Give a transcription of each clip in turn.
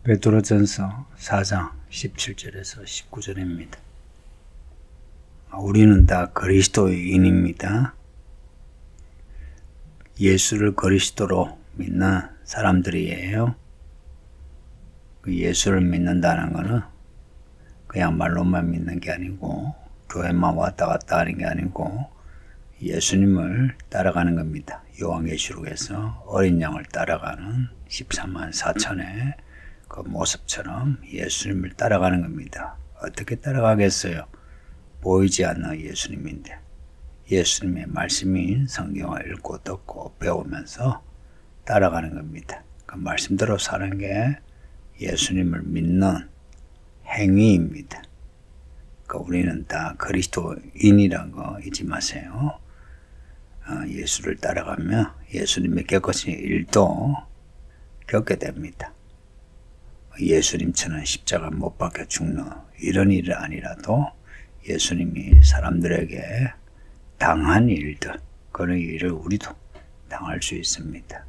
베드로전서 4장 17절에서 19절입니다. 우리는 다 그리스도인입니다. 예수를 그리스도로 믿는 사람들이에요. 그 예수를 믿는다는 것은 그냥 말로만 믿는 게 아니고 교회만 왔다 갔다 하는 게 아니고 예수님을 따라가는 겁니다. 요한계시록에서 어린 양을 따라가는 14만 4천의 그 모습처럼 예수님을 따라가는 겁니다. 어떻게 따라가겠어요? 보이지 않는 예수님인데 예수님의 말씀인 성경을 읽고 듣고 배우면서 따라가는 겁니다. 그 말씀대로 사는 게 예수님을 믿는 행위입니다. 그 우리는 다 그리스도인이라는 거 잊지 마세요. 예수를 따라가면 예수님의 겪으신 일도 겪게 됩니다. 예수님처럼 십자가 못 박혀 죽는 이런 일은 아니라도 예수님이 사람들에게 당한 일들, 그런 일을 우리도 당할 수 있습니다.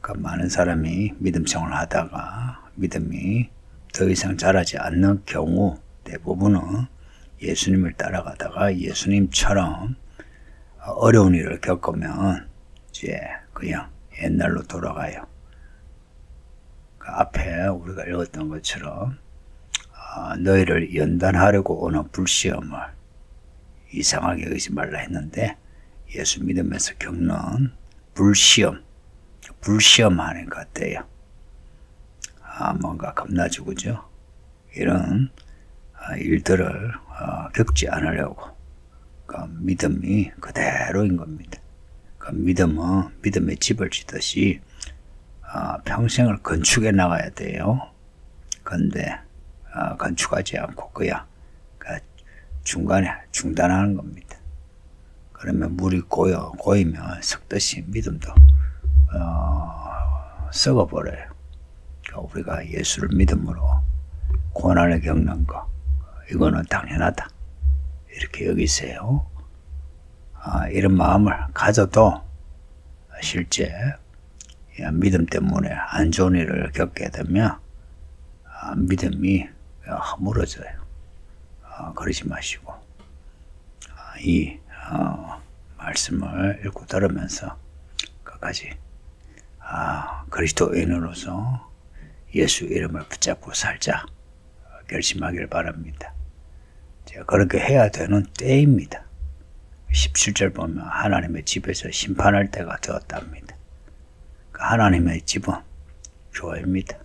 그 많은 사람이 믿음 생활을 하다가 믿음이 더 이상 자라지 않는 경우 대부분은 예수님을 따라가다가 예수님처럼 어려운 일을 겪으면 이제 그냥 옛날로 돌아가요. 그 앞에 우리가 읽었던 것처럼 너희를 연단하려고 오는 불시험을 이상하게 여기지 말라 했는데 예수 믿으면서 겪는 불시험 하는 것 같아요. 뭔가 겁나죠, 그죠? 이런 일들을 겪지 않으려고 그 믿음이 그대로인 겁니다. 그 믿음은 믿음의 집을 짓듯이 평생을 건축해 나가야 돼요. 근데 건축하지 않고 그냥 중간에 중단하는 겁니다. 그러면 물이 고이면 썩듯이 믿음도 썩어버려요. 우리가 예수를 믿음으로 고난을 겪는 거 이거는 당연하다 이렇게 여기세요. 이런 마음을 가져도 실제 믿음 때문에 안 좋은 일을 겪게 되면 믿음이 허물어져요. 그러지 마시고 이 말씀을 읽고 들으면서 끝까지 그리스도인으로서 예수 이름을 붙잡고 살자 결심하길 바랍니다. 제가 그렇게 해야 되는 때입니다. 17절 보면 하나님의 집에서 심판할 때가 되었답니다. 하나님의 집은 교회입니다.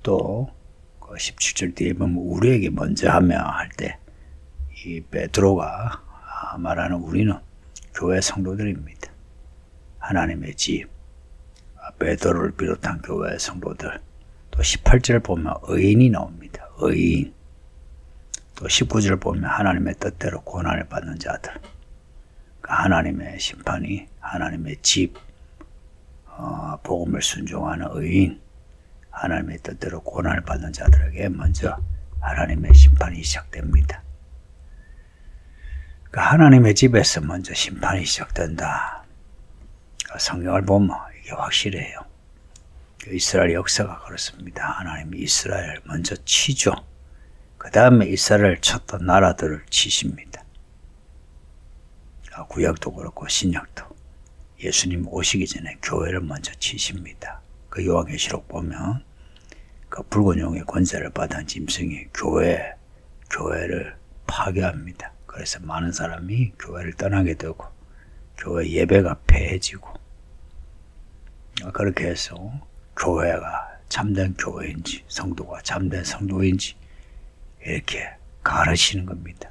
또 17절 뒤에 보면 우리에게 먼저 하며 할 때 이 베드로가 말하는 우리는 교회 성도들입니다. 하나님의 집, 베드로를 비롯한 교회 성도들. 또 18절 보면 의인이 나옵니다. 의인. 또 19절 보면 하나님의 뜻대로 고난을 받는 자들. 하나님의 심판이 하나님의 집, 복음을 순종하는 의인, 하나님의 뜻대로 고난을 받는 자들에게 먼저 하나님의 심판이 시작됩니다. 하나님의 집에서 먼저 심판이 시작된다. 성경을 보면 이게 확실해요. 이스라엘 역사가 그렇습니다. 하나님이 이스라엘 먼저 치죠. 그 다음에 이스라엘 쳤던 나라들을 치십니다. 구약도 그렇고 신약도 예수님 오시기 전에 교회를 먼저 치십니다. 그 요한계시록 보면 그 붉은 용의 권세를 받은 짐승이 교회를 파괴합니다. 그래서 많은 사람이 교회를 떠나게 되고 교회 예배가 폐해지고 그렇게 해서 교회가 참된 교회인지 성도가 참된 성도인지 이렇게 가르치는 겁니다.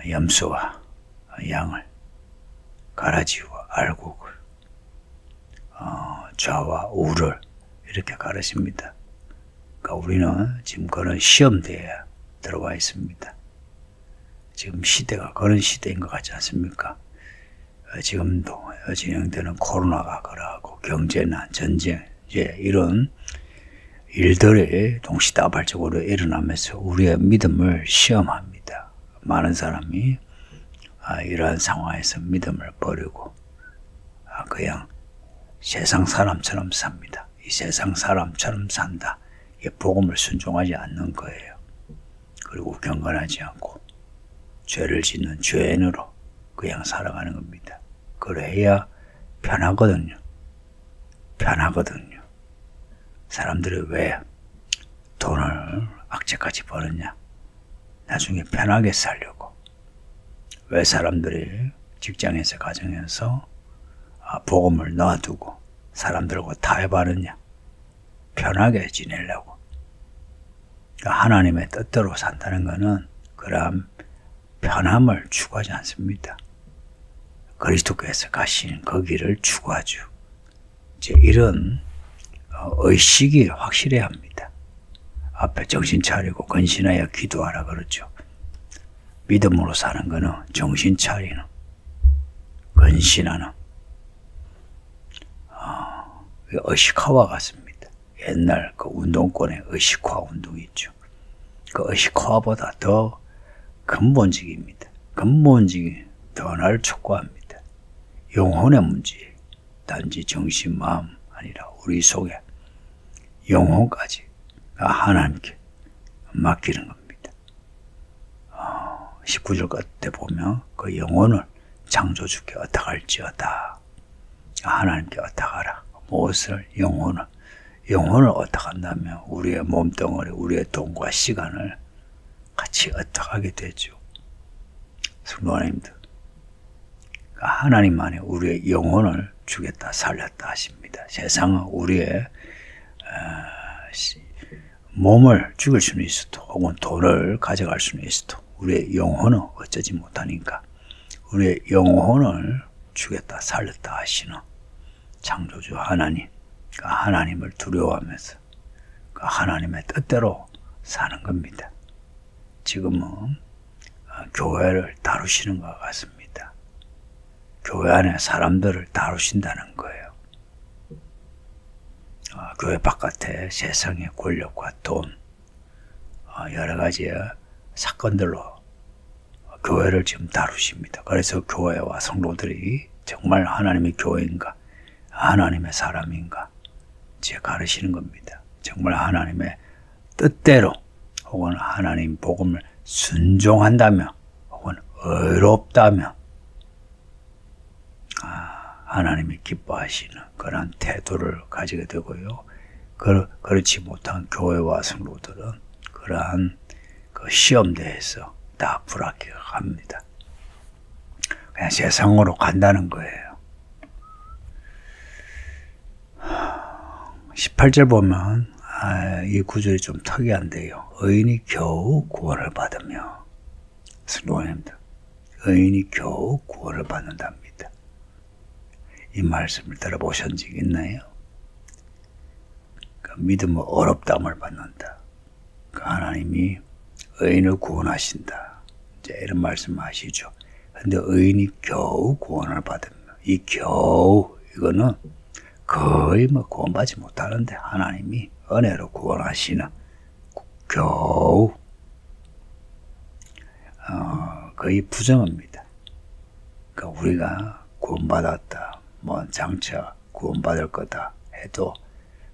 염소와 양을 가라지와 알곡을 좌와 우를 이렇게 가르칩니다. 그러니까 우리는 지금 그런 시험대에 들어와 있습니다. 지금 시대가 그런 시대인 것 같지 않습니까? 지금도 진행되는 코로나가 그러하고 경제난, 전쟁 이제 이런 일들이 동시다발적으로 일어나면서 우리의 믿음을 시험합니다. 많은 사람이 이러한 상황에서 믿음을 버리고 그냥 세상 사람처럼 삽니다. 이 이 세상 사람처럼 산다. 이 복음을 순종하지 않는 거예요. 그리고 경건하지 않고 죄를 짓는 죄인으로 그냥 살아가는 겁니다. 그래야 편하거든요. 편하거든요. 사람들이 왜 돈을 악재까지 버느냐? 나중에 편하게 살려고. 왜 사람들이 직장에서 가정에서 복음을 놔두고 사람들과 타협하느냐? 편하게 지내려고. 그러니까 하나님의 뜻대로 산다는 것은 그러한 편함을 추구하지 않습니다. 그리스도께서 가신 그 길을 추구하죠. 이제 이런 의식이 확실해야 합니다. 앞에 정신 차리고 근신하여 기도하라 그러죠. 믿음으로 사는 것은 정신 차리는, 근신하는 의식화와 같습니다. 옛날 그 운동권의 의식화 운동이 있죠. 그 의식화보다 더 근본적입니다. 근본적인 변화를 촉구합니다. 영혼의 문제, 단지 정신, 마음 아니라 우리 속에 영혼까지 하나님께 맡기는 겁니다. 19절 끝에 보면 그 영혼을 창조주께 어떡할지어다. 하나님께 어떡하라. 무엇을? 영혼을 어떡한다면 우리의 몸덩어리, 우리의 돈과 시간을 같이 어떡하게 되죠. 성도님들, 하나님만이 우리의 영혼을 주겠다, 살렸다 하십니다. 세상은 우리의 몸을 죽일 수는 있어도 혹은 돈을 가져갈 수는 있어도 우리의 영혼은 어쩌지 못하니까 우리의 영혼을 주겠다, 살렸다 하시는 창조주 하나님, 하나님을 두려워하면서 하나님의 뜻대로 사는 겁니다. 지금은 교회를 다루시는 것 같습니다. 교회 안에 사람들을 다루신다는 거예요. 교회 바깥에 세상의 권력과 돈, 여러 가지 사건들로 교회를 지금 다루십니다. 그래서 교회와 성도들이 정말 하나님의 교회인가, 하나님의 사람인가 이제 가르치는 겁니다. 정말 하나님의 뜻대로 혹은 하나님 복음을 순종한다면 혹은 의롭다면 하나님이 기뻐하시는 그런 태도를 가지게 되고요. 그렇지 못한 교회와 성도들은 그러한 그 시험대에서 다 불합격합니다. 그냥 세상으로 간다는 거예요. 18절 보면 이 구절이 좀 특이한데요. 의인이 겨우 구원을 받으며, 성도님들, 의인이 겨우 구원을 받는답니다. 이 말씀을 들어보신 적 있나요? 그 믿음은 어렵다함을 받는다. 그 하나님이 의인을 구원하신다. 이제 이런 말씀 하시죠. 근데 의인이 겨우 구원을 받으며, 이 겨우, 이거는 거의 구원받지 못하는데 하나님이 은혜로 구원하시는 겨우 거의 부정합니다. 그러니까 우리가 구원받았다, 장차 구원받을 거다 해도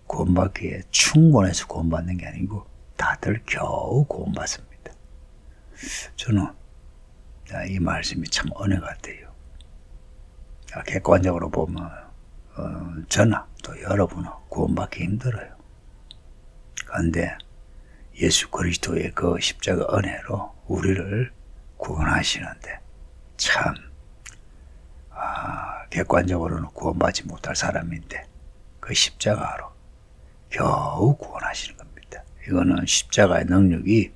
구원받기에 충분해서 구원받는 게 아니고 다들 겨우 구원받습니다. 저는 이 말씀이 참 은혜 같아요. 객관적으로 보면 저나 또 여러분은 구원받기 힘들어요. 그런데 예수 그리스도의 그 십자가 은혜로 우리를 구원하시는데 참 객관적으로는 구원받지 못할 사람인데 그 십자가로 겨우 구원하시는 겁니다. 이거는 십자가의 능력이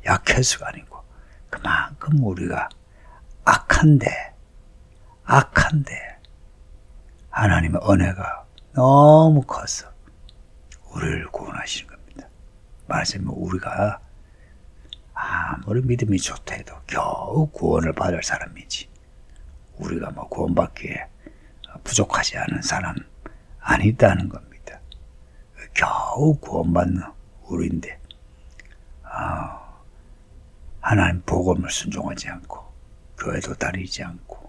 약해서가 아니고 그만큼 우리가 악한데 하나님의 은혜가 너무 커서 우리를 구원하시는 겁니다. 말하자면 우리가 아무리 믿음이 좋다 해도 겨우 구원을 받을 사람이지 우리가 구원받기에 부족하지 않은 사람 아니다는 겁니다. 겨우 구원받는 우리인데 하나님 복음을 순종하지 않고 교회도 다니지 않고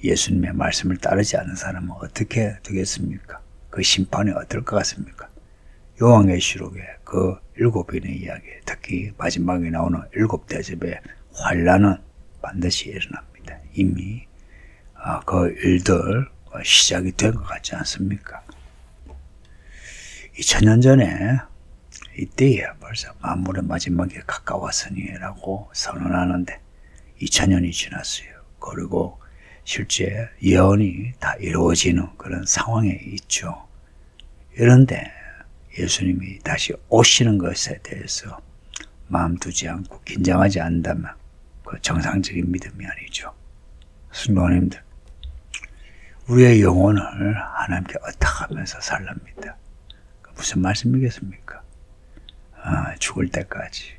예수님의 말씀을 따르지 않는 사람은 어떻게 되겠습니까? 그 심판이 어떨 것 같습니까? 요한계시록의 그 7인의 이야기, 특히 마지막에 나오는 7대접의 환란은 반드시 일어납니다. 이미 그 일들 시작이 된 것 같지 않습니까? 2000년 전에 이때야 벌써 만물의 마지막에 가까웠으니라고 선언하는데 2000년이 지났어요. 그리고 실제 예언이 다 이루어지는 그런 상황에 있죠. 그런데 예수님이 다시 오시는 것에 대해서 마음 두지 않고 긴장하지 않는다면 그 정상적인 믿음이 아니죠. 성도님들, 우리의 영혼을 하나님께 의탁하면서 살랍니다. 무슨 말씀이겠습니까? 죽을 때까지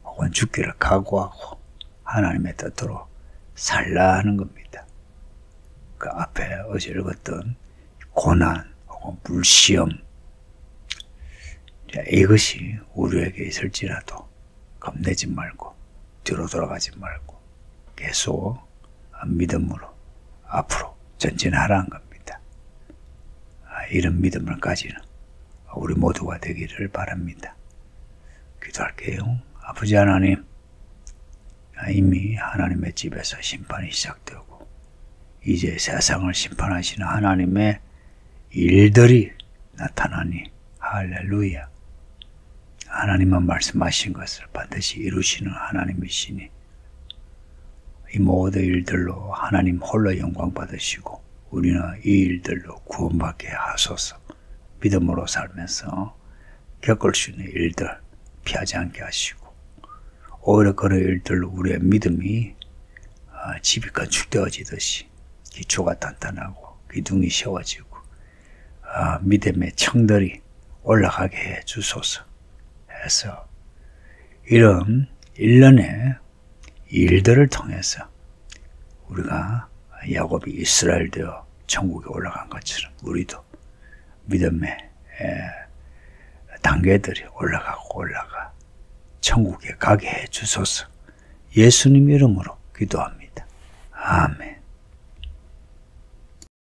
혹은 죽기를 각오하고 하나님의 뜻대로 살라 하는 겁니다. 그 앞에 어제 읽었던 고난 혹은 불시험, 이것이 우리에게 있을지라도 겁내지 말고 뒤로 돌아가지 말고 계속 믿음으로 앞으로 전진하라는 겁니다. 이런 믿음을 가지는 우리 모두가 되기를 바랍니다. 기도할게요. 아버지 하나님, 이미 하나님의 집에서 심판이 시작되고 이제 세상을 심판하시는 하나님의 일들이 나타나니 할렐루야. 하나님만 말씀하신 것을 반드시 이루시는 하나님이시니 이 모든 일들로 하나님 홀로 영광 받으시고 우리는 이 일들로 구원받게 하소서. 믿음으로 살면서 겪을 수 있는 일들 피하지 않게 하시고 오히려 그런 일들로 우리의 믿음이 집이 건축되어지듯이 기초가 단단하고 기둥이 세워지고 믿음의 청들이 올라가게 해 주소서 해서 이런 일련의 일들을 통해서 우리가 야곱이 이스라엘 되어 천국에 올라간 것처럼 우리도 믿음의 단계들이 올라가고 올라가 천국에 가게 해 주소서. 예수님 이름으로 기도합니다. 아멘.